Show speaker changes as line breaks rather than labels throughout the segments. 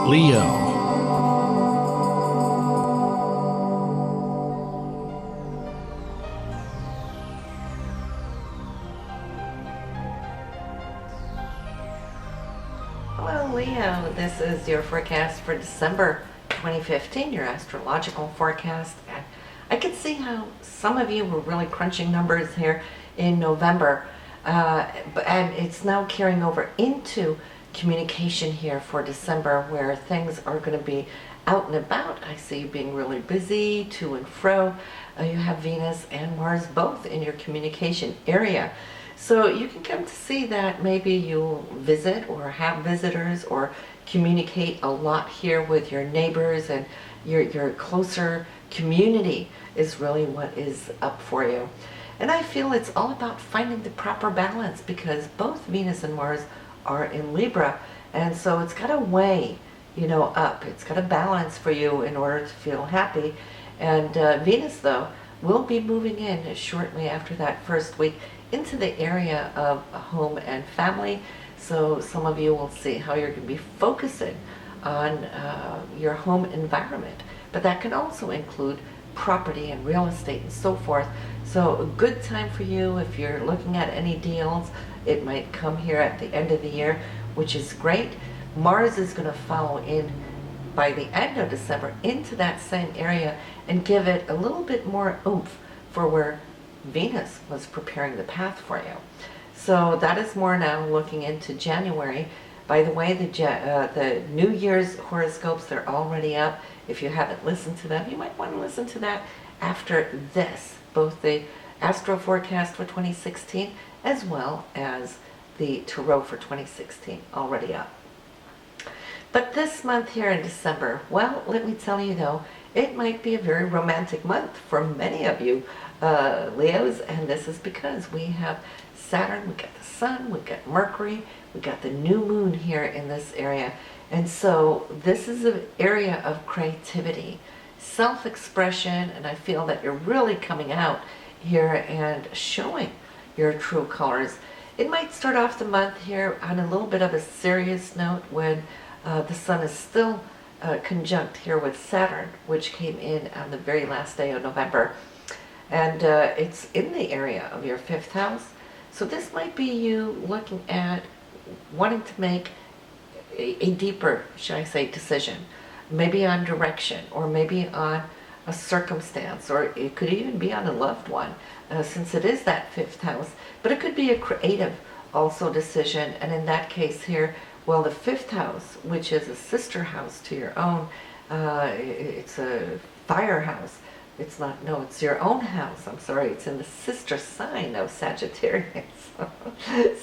Leo.
Hello Leo, this is your forecast for December 2015, your astrological forecast. And I could see how some of you were really crunching numbers here in November, and it's now carrying over into communication here for December, where things are going to be out and about. I see you being really busy, to and fro. You have Venus and Mars both in your communication area. So you can come to see that maybe you'll visit or have visitors or communicate a lot here with your neighbors, and your closer community is really what is up for you. And I feel it's all about finding the proper balance, because both Venus and Mars are in Libra, and so it's got to weigh, up. It's got to balance for you in order to feel happy. And Venus, though, will be moving in shortly after that first week into the area of home and family. So some of you will see how you're going to be focusing on your home environment, but that can also include property and real estate and so forth. So a good time for you if you're looking at any deals. It might come here at the end of the year, which is great. Mars is going to follow in by the end of December into that same area and give it a little bit more oomph for where Venus was preparing the path for you. So that is more now looking into January. By the way, the New Year's horoscopes, they're already up. If you haven't listened to them, you might want to listen to that after this. Both the Astro forecast for 2016 as well as the Tarot for 2016 already up. But this month here in December, well, let me tell you though, it might be a very romantic month for many of you Leos, and this is because we have Saturn, we got the Sun, we got Mercury, we got the new moon here in this area. And so this is an area of creativity, self-expression, and I feel that you're really coming out here and showing your true colors. It might start off the month here on a little bit of a serious note when the Sun is still conjunct here with Saturn, which came in on the very last day of November. And it's in the area of your 5th house. So this might be you looking at wanting to make a deeper, should I say, decision. Maybe on direction, or maybe on a circumstance, or it could even be on a loved one, since it is that 5th house. But it could be a creative also decision. And in that case here, well, the 5th house, which is a sister house to your own, it's a fire house. It's not, no, it's your own house. I'm sorry, it's in the sister sign of Sagittarius.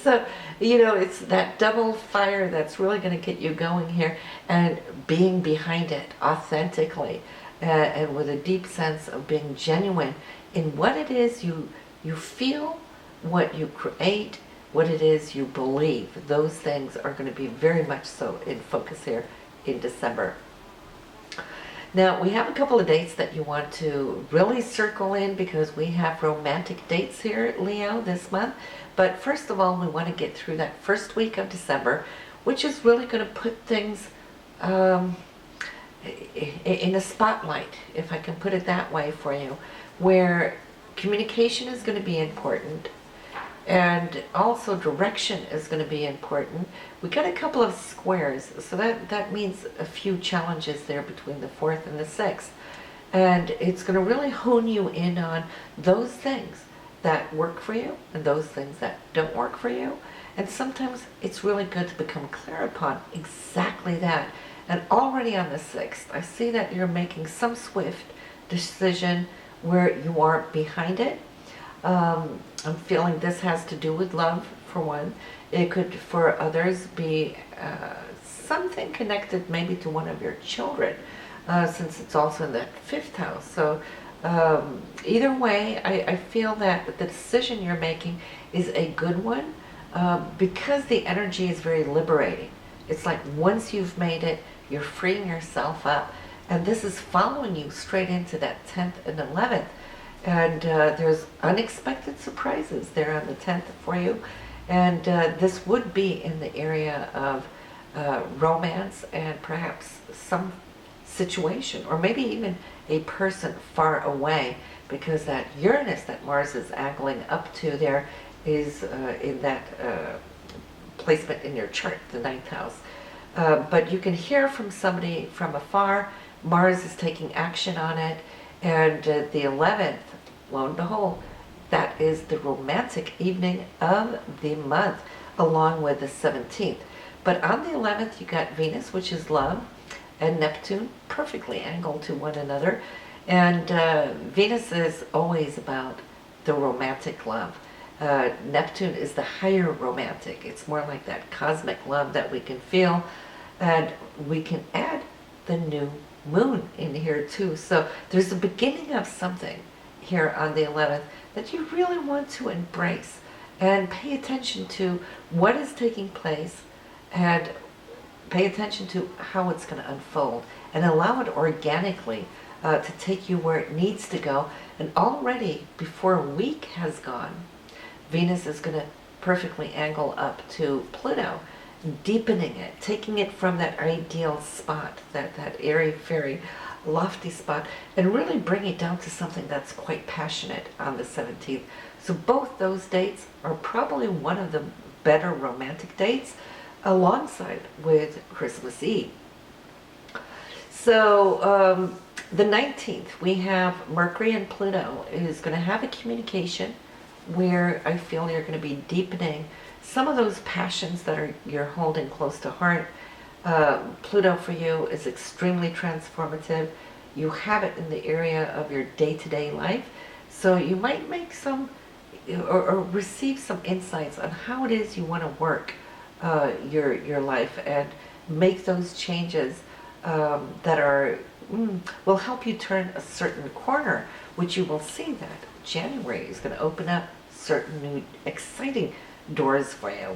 So, it's that double fire that's really going to get you going here, and being behind it authentically, and with a deep sense of being genuine in what it is you feel, what you create, what it is you believe. Those things are going to be very much so in focus here in December. Now, we have a couple of dates that you want to really circle in, because we have romantic dates here, Leo, this month. But first of all, we want to get through that first week of December, which is really going to put things in a spotlight, if I can put it that way for you, where communication is going to be important. And also direction is going to be important. We got a couple of squares, so that means a few challenges there between the 4th and the 6th. And it's going to really hone you in on those things that work for you and those things that don't work for you. And sometimes it's really good to become clear upon exactly that. And already on the 6th, I see that you're making some swift decision where you are behind it. I'm feeling this has to do with love, for one. It could, for others, be something connected maybe to one of your children, since it's also in that 5th house. So either way, I feel that the decision you're making is a good one, because the energy is very liberating. It's like once you've made it, you're freeing yourself up. And this is following you straight into that 10th and 11th. And there's unexpected surprises there on the 10th for you. And this would be in the area of romance and perhaps some situation, or maybe even a person far away, because that Uranus that Mars is angling up to there is in that placement in your chart, the 9th house. But you can hear from somebody from afar. Mars is taking action on it, and the 11th, lo and behold, that is the romantic evening of the month, along with the 17th. But on the 11th, you got Venus, which is love, and Neptune, perfectly angled to one another. And Venus is always about the romantic love. Neptune is the higher romantic. It's more like that cosmic love that we can feel. And we can add the new moon in here too. So there's the beginning of something here on the 11th that you really want to embrace and pay attention to what is taking place, and pay attention to how it's going to unfold, and allow it organically to take you where it needs to go. And already before a week has gone, Venus is going to perfectly angle up to Pluto, deepening it, taking it from that ideal spot, that airy-fairy, lofty spot, and really bring it down to something that's quite passionate on the 17th. So both those dates are probably one of the better romantic dates, alongside with Christmas Eve. So the 19th, we have Mercury and Pluto is going to have a communication where I feel you're going to be deepening some of those passions that you're holding close to heart. Pluto for you is extremely transformative. You have it in the area of your day-to-day life, so you might make some or receive some insights on how it is you want to work your life, and make those changes that are will help you turn a certain corner, which you will see that January is going to open up certain new exciting doors for you.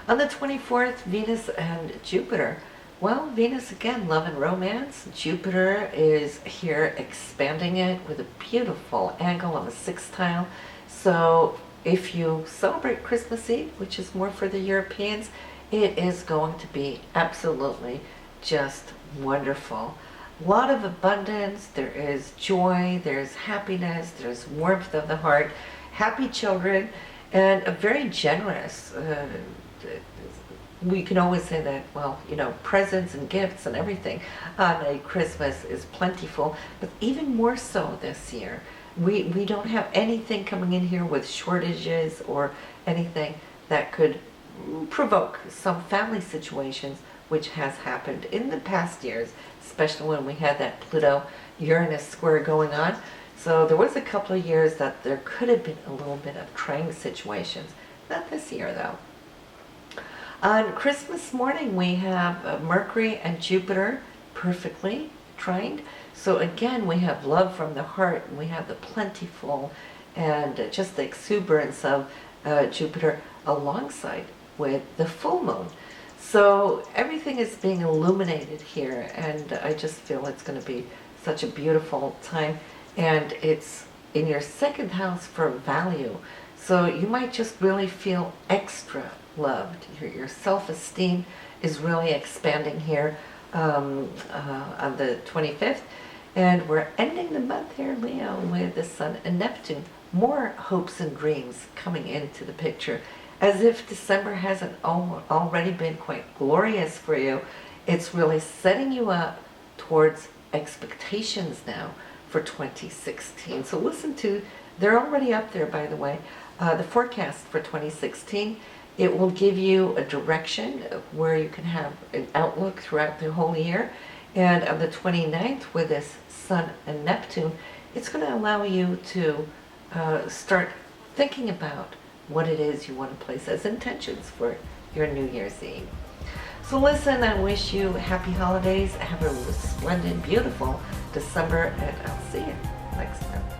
On the 24th, Venus and Jupiter. Well, Venus again, love and romance. Jupiter is here expanding it with a beautiful angle of a sextile. So if you celebrate Christmas Eve, which is more for the Europeans, it is going to be absolutely just wonderful. A lot of abundance, there is joy, there's happiness, there's warmth of the heart, happy children, and a very generous, we can always say that, well, you know, presents and gifts and everything on a Christmas is plentiful, but even more so this year. We don't have anything coming in here with shortages or anything that could provoke some family situations, which has happened in the past years, especially when we had that Pluto-Uranus square going on. So there was a couple of years that there could have been a little bit of trying situations. Not this year, though. On Christmas morning, we have Mercury and Jupiter perfectly trined. So again, we have love from the heart, and we have the plentiful and just the exuberance of Jupiter alongside with the full moon. So everything is being illuminated here, and I just feel it's going to be such a beautiful time. And it's in your second house for value. So you might just really feel extra loved. Your self-esteem is really expanding here on the 25th. And we're ending the month here, Leo, with the Sun and Neptune. More hopes and dreams coming into the picture. As if December hasn't already been quite glorious for you, it's really setting you up towards expectations now for 2016. So listen to, they're already up there, by the way, the forecast for 2016. It will give you a direction of where you can have an outlook throughout the whole year. And on the 29th, with this Sun and Neptune, it's going to allow you to start thinking about what it is you want to place as intentions for your New Year's Eve. So listen, I wish you happy holidays. Have a splendid, beautiful December, and I'll see you next time.